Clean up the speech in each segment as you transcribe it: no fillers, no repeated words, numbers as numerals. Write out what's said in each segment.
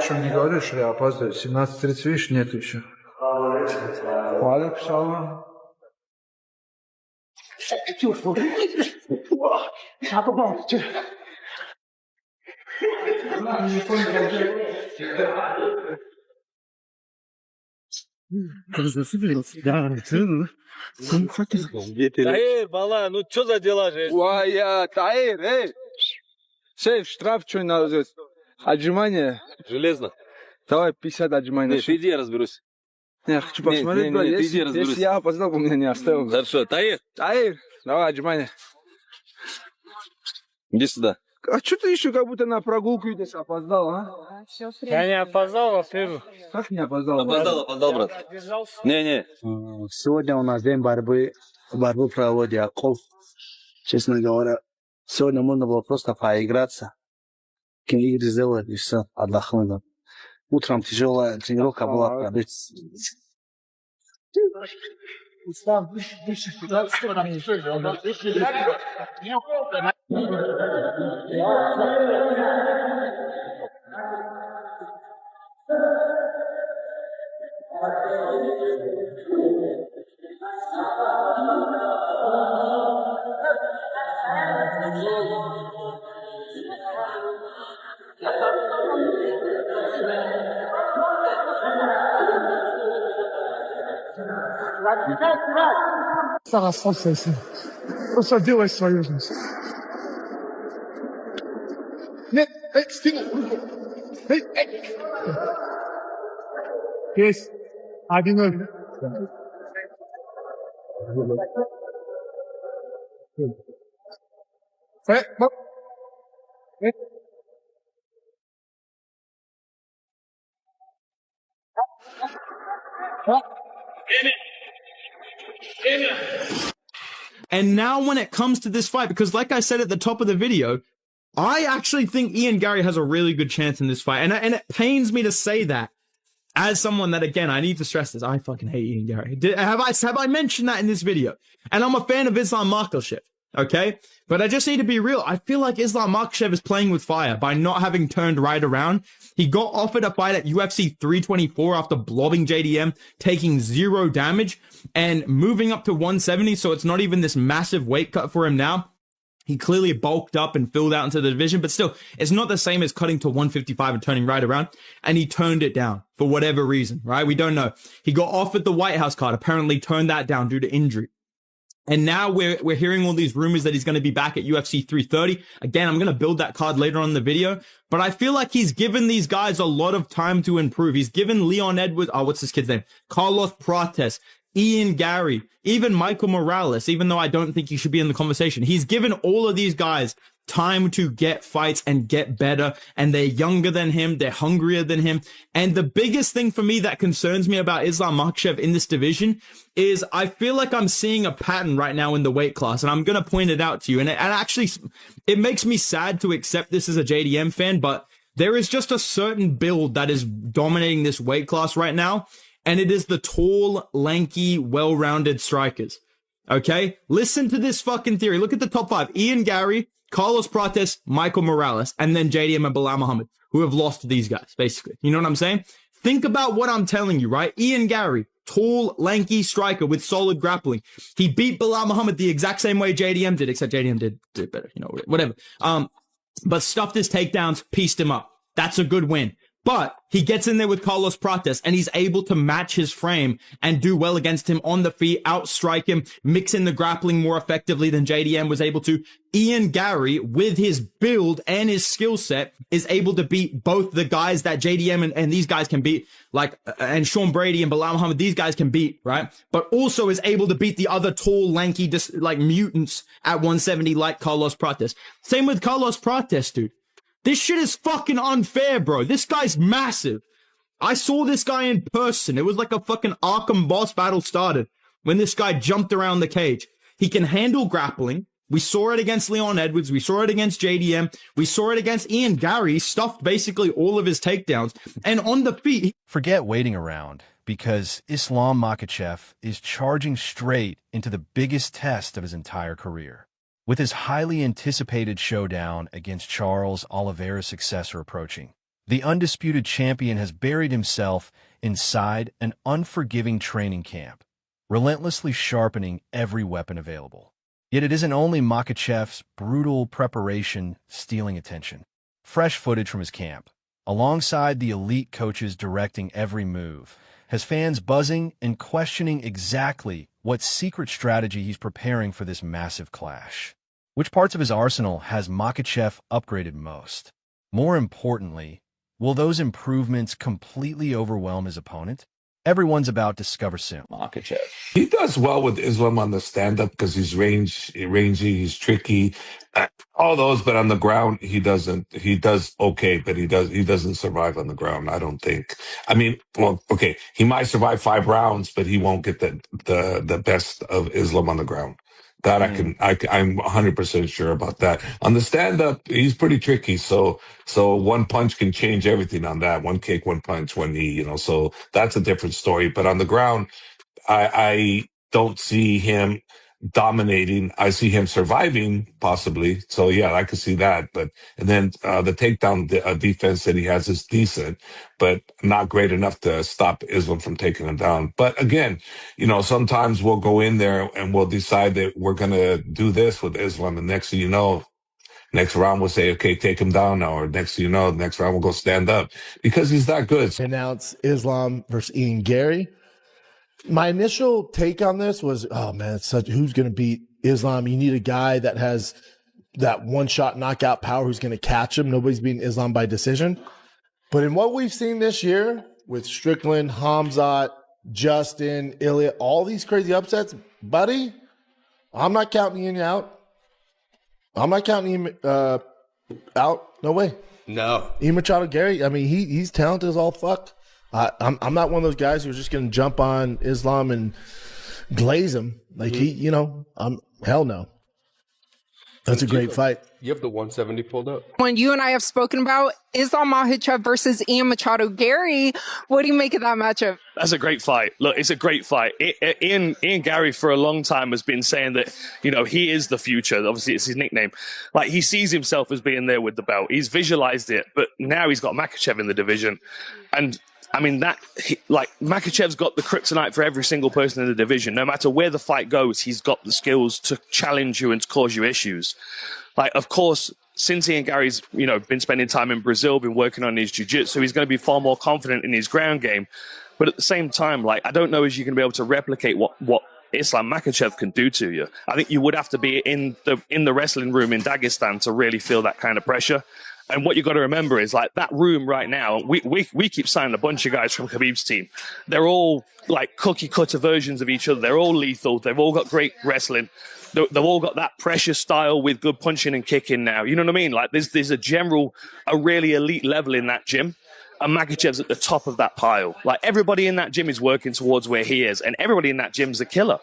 Что не говоришь, или опаздываю? 17:30, видишь, нет еще. Валик, шалом. Таир, бала, ну что за дела же? Уая, Таир, эй! Шеф, штраф что надо? Отжимание. Железно. Давай 50 отжиманий. Нет, иди, я разберусь. Не, я хочу посмотреть, брат. Если я опоздал, бы меня не оставил. Хорошо, Таир. Таир, давай отжимание. Иди сюда. А что ты еще как будто на прогулку идешь, опоздал, а? Я не опоздал, во-первых. Как не опоздал? Опоздал, брат. Не. Сегодня у нас день борьбы проводят. Честно говоря, сегодня можно было просто поиграться. Игры сделать и все, отдохнуть. Утром тяжелая тренировка была. Расслабься. Просто делай свою жизнь. Нет, стянул руку. Есть. 1-0. And now when it comes to this fight, because like I said at the top of the video, I actually think Ian Gary has a really good chance in this fight. And it pains me to say that as someone that, again, I need to stress this. I fucking hate Ian Gary. Have I mentioned that in this video? And I'm a fan of Islam Makhachev, okay? But I just need to be real. I feel like Islam Makhachev is playing with fire by not having turned right around. He got offered a fight at UFC 324 after blobbing JDM, taking 0 damage, and moving up to 170, so it's not even this massive weight cut for him now. He clearly bulked up and filled out into the division, but still, it's not the same as cutting to 155 and turning right around. And he turned it down for whatever reason, right? We don't know. He got offered the White House card, apparently turned that down due to injury. And now we're hearing all these rumors that he's going to be back at UFC 330. Again, I'm going to build that card later on in the video, but I feel like he's given these guys a lot of time to improve. He's given Leon Edwards, what's this kid's name? Carlos Prates, Ian Gary, even Michael Morales, even though I don't think he should be in the conversation. He's given all of these guys time to get fights and get better, and they're younger than him, they're hungrier than him. And the biggest thing for me that concerns me about Islam Makhachev in this division is I feel like I'm seeing a pattern right now in the weight class, and I'm going to point it out to you. And actually, it makes me sad to accept this as a JDM fan, but there is just a certain build that is dominating this weight class right now, and it is the tall, lanky, well-rounded strikers. Okay? Listen to this fucking theory. Look at the top 5. Ian Gary, Carlos Prates, Michael Morales, and then JDM and Bilal Muhammad, who have lost to these guys, basically. You know what I'm saying? Think about what I'm telling you, right? Ian Gary, tall, lanky striker with solid grappling. He beat Bilal Muhammad the exact same way JDM did, except JDM did better, you know, whatever. But stuffed his takedowns, pieced him up. That's a good win. But he gets in there with Carlos Prates and he's able to match his frame and do well against him on the feet, outstrike him, mix in the grappling more effectively than JDM was able to. Ian Gary, with his build and his skill set, is able to beat both the guys that JDM and these guys can beat, like, and Sean Brady and Bilal Muhammad, these guys can beat, right? But also is able to beat the other tall, lanky, like mutants at 170 like Carlos Prates. Same with Carlos Prates, dude. This shit is fucking unfair, bro. This guy's massive. I saw this guy in person. It was like a fucking Arkham boss battle started when this guy jumped around the cage. He can handle grappling. We saw it against Leon Edwards. We saw it against JDM. We saw it against Ian Gary. He stuffed basically all of his takedowns. And on the feet... Forget waiting around, because Islam Makhachev is charging straight into the biggest test of his entire career. With his highly anticipated showdown against Charles Oliveira's successor approaching, the undisputed champion has buried himself inside an unforgiving training camp, relentlessly sharpening every weapon available. Yet it isn't only Makhachev's brutal preparation stealing attention. Fresh footage from his camp, alongside the elite coaches directing every move, has fans buzzing and questioning exactly what secret strategy he's preparing for this massive clash. Which parts of his arsenal has Makhachev upgraded most? More importantly, will those improvements completely overwhelm his opponent? Everyone's about to discover soon. Makhachev. He does well with Islam on the stand-up because he's rangy, he's tricky, all those. But on the ground, he doesn't. He does okay, but he doesn't survive on the ground. I don't think. I mean, well, okay, he might survive 5 rounds, but he won't get the best of Islam on the ground. That I'm 100% sure about that. On the stand-up, he's pretty tricky. So one punch can change everything on that. One kick, one punch, one knee. So that's a different story. But on the ground, I don't see him dominating. I see him surviving, possibly. So yeah, I could see that. And then the takedown defense that he has is decent, but not great enough to stop Islam from taking him down. But again, sometimes we'll go in there and we'll decide that we're gonna do this with Islam, and next thing you know, next round we'll say, okay, take him down now, or next thing you know, next round we'll go stand up because he's that good. Announce Islam versus Ian Gary. My initial take on this was, oh man, who's going to beat Islam? You need a guy that has that one-shot knockout power who's going to catch him. Nobody's beating Islam by decision. But in what we've seen this year with Strickland, Hamzat, Justin, Ilya, all these crazy upsets, buddy, I'm not counting Ian out. I'm not counting him out. No way. No. Ian Machado Gary, I mean, he's talented as all fuck. I'm not one of those guys who's just going to jump on Islam and glaze him. Like hell no. That's a great fight. You have the 170 pulled up. When you and I have spoken about Islam Makhachev versus Ian Machado Gary, what do you make of that matchup? That's a great fight. Look, it's a great fight. Ian Gary for a long time has been saying that, he is the future. Obviously, it's his nickname. Like, he sees himself as being there with the belt. He's visualized it, but now he's got Makhachev in the division. And I mean, Makhachev's got the kryptonite for every single person in the division. No matter where the fight goes, he's got the skills to challenge you and to cause you issues. Like, of course, since Ian Gary's, been spending time in Brazil, been working on his jiu-jitsu, he's going to be far more confident in his ground game. But at the same time, I don't know if you're going to be able to replicate what Islam Makhachev can do to you. I think you would have to be in the wrestling room in Dagestan to really feel that kind of pressure. And what you got to remember is that room right now, we keep signing a bunch of guys from Khabib's team. They're all cookie cutter versions of each other. They're all lethal. They've all got great wrestling. They've all got that pressure style with good punching and kicking now. You know what I mean? There's a really elite level in that gym. And Makhachev's at the top of that pile. Everybody in that gym is working towards where he is. And everybody in that gym's a killer.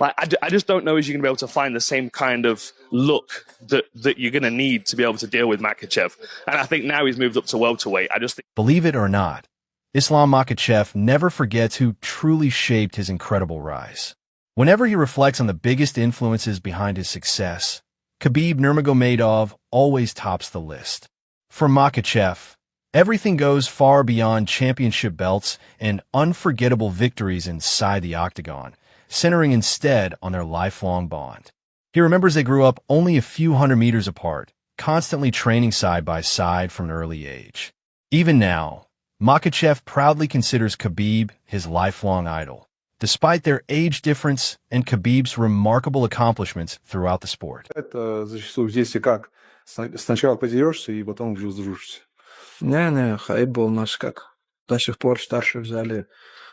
I just don't know if you're going to be able to find the same kind of look that you're going to need to be able to deal with Makhachev. And I think now he's moved up to welterweight. Believe it or not, Islam Makhachev never forgets who truly shaped his incredible rise. Whenever he reflects on the biggest influences behind his success, Khabib Nurmagomedov always tops the list. For Makhachev, everything goes far beyond championship belts and unforgettable victories inside the octagon, centering instead on their lifelong bond. He remembers they grew up only a few hundred meters apart, constantly training side by side from an early age. Even now, Makhachev proudly considers Khabib his lifelong idol, despite their age difference and Khabib's remarkable accomplishments throughout the sport. Это зачастую здесь и как. Сначала подерешься и потом уже сдружишься. Не, Хаиб был наш как. До сих пор старший в зале.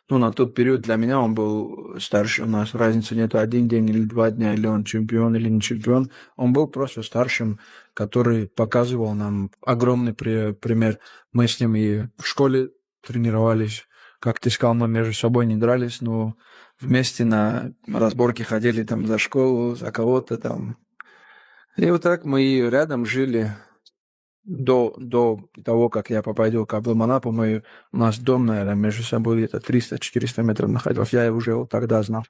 На тот период для меня он был старше. У нас разницы нет 1 день или 2 дня, или он чемпион, или не чемпион. Он был просто старшим, который показывал нам огромный пример. Мы с ним и в школе тренировались. Как ты сказал, мы между собой не дрались, но вместе на разборки ходили там за школу, за кого-то там. И вот так мы рядом жили. До того, как я попаду к Аблманапу, у нас дом, наверное, между собой где-то 300-400 метров находился. Я уже его тогда знал.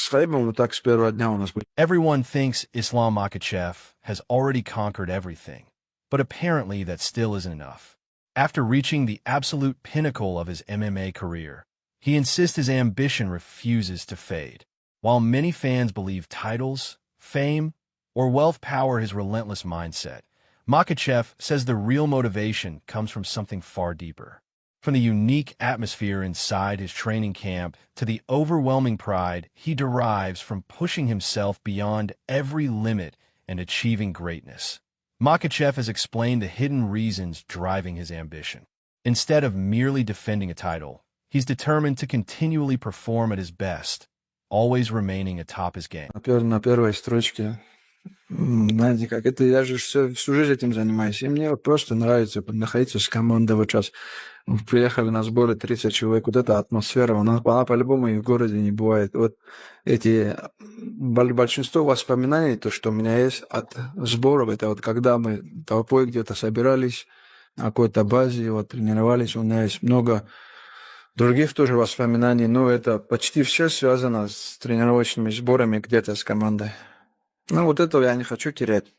Хаибом вот так с первого дня у нас были. Everyone thinks Islam Makhachev has already conquered everything, but apparently that still isn't enough. After reaching the absolute pinnacle of his MMA career, he insists his ambition refuses to fade. While many fans believe titles, fame, or wealth power his relentless mindset, Makhachev says the real motivation comes from something far deeper. From the unique atmosphere inside his training camp to the overwhelming pride he derives from pushing himself beyond every limit and achieving greatness. Makhachev has explained the hidden reasons driving his ambition. Instead of merely defending a title, he's determined to continually perform at his best, always remaining atop his game. На первой строчке. Знаете, как это я же всю жизнь этим занимаюсь. И мне вот просто нравится находиться с командой. Вот сейчас приехали на сборы 30 человек. Вот эта атмосфера, она по-любому и в городе не бывает. Вот эти большинство воспоминаний, то, что у меня есть от сборов, это вот когда мы толпой где-то собирались на какой-то базе, вот тренировались. У меня есть много других тоже воспоминаний, но это почти все связано с тренировочными сборами где-то с командой. Ну, вот этого я не хочу терять.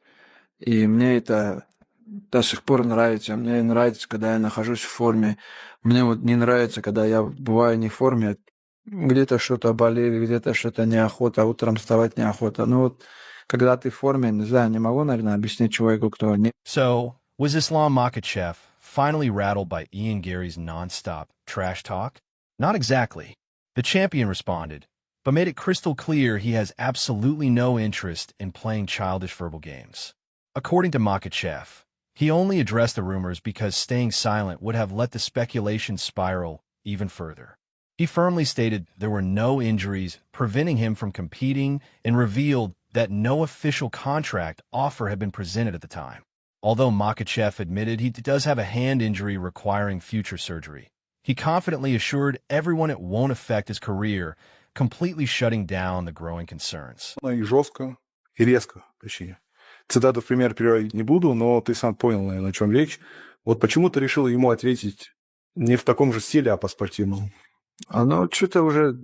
И мне это до сих пор нравится. Мне нравится, когда я нахожусь в форме. Мне вот не нравится, когда я бываю не в форме. Где-то что-то болит, где-то что-то неохота, утром вставать неохота. Ну вот, когда ты в форме, не знаю, не могу, наверное, объяснить человеку, кто не... So, was Islam Makhachev finally rattled by Ian Gary's non-stop trash talk? Not exactly. The champion responded, but made it crystal clear he has absolutely no interest in playing childish verbal games. According to Makhachev, he only addressed the rumors because staying silent would have let the speculation spiral even further. He firmly stated there were no injuries preventing him from competing and revealed that no official contract offer had been presented at the time. Although Makhachev admitted he does have a hand injury requiring future surgery, he confidently assured everyone it won't affect his career, completely shutting down the growing concerns. И жестко, и резко, точнее. Цитату в пример приводить не буду, но ты сам понял, наверное, о чем речь. Вот почему ты решил ему ответить не в таком же стиле, а по-спортивному? Оно что-то уже,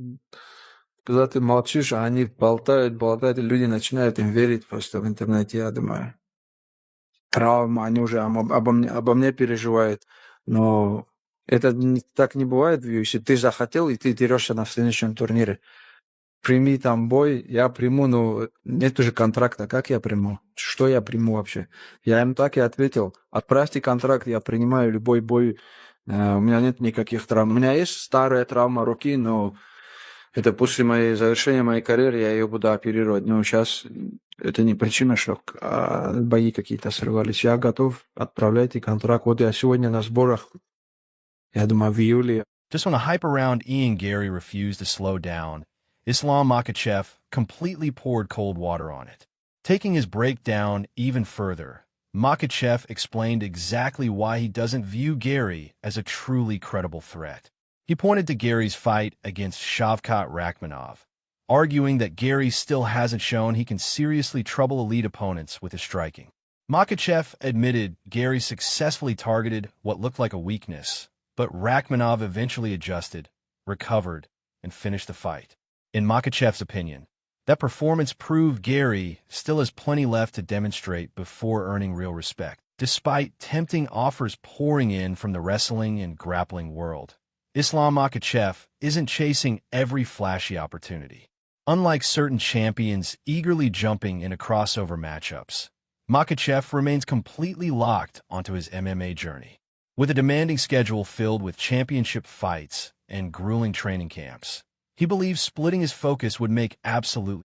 когда ты молчишь, а они болтают, и люди начинают им верить просто в интернете, я думаю. Травма, они уже обо мне переживают. Но это так не бывает в UFC. Ты захотел, и ты дерешься на следующем турнире. Прими там бой, я приму, но нет уже контракта. Как я приму? Что я приму вообще? Я им так и ответил. Отправьте контракт, я принимаю любой бой. У меня нет никаких травм. У меня есть старая травма руки, но это после завершения моей карьеры я ее буду оперировать. Но сейчас это не причина, что бои какие-то срывались. Я готов, отправляйте контракт. Вот я сегодня на сборах, я думаю, в июле. Just when a hype-around Ian Gary refused to slow down, Islam Makhachev completely poured cold water on it. Taking his breakdown even further, Makhachev explained exactly why he doesn't view Gary as a truly credible threat. He pointed to Gary's fight against Shavkat Rakhmonov, arguing that Gary still hasn't shown he can seriously trouble elite opponents with his striking. Makhachev admitted Gary successfully targeted what looked like a weakness, but Rakhmonov eventually adjusted, recovered, and finished the fight. In Makhachev's opinion, that performance proved Gary still has plenty left to demonstrate before earning real respect. Despite tempting offers pouring in from the wrestling and grappling world, Islam Makhachev isn't chasing every flashy opportunity. Unlike certain champions eagerly jumping into crossover matchups, Makhachev remains completely locked onto his MMA journey. With a demanding schedule filled with championship fights and grueling training camps, he believes splitting his focus would make absolute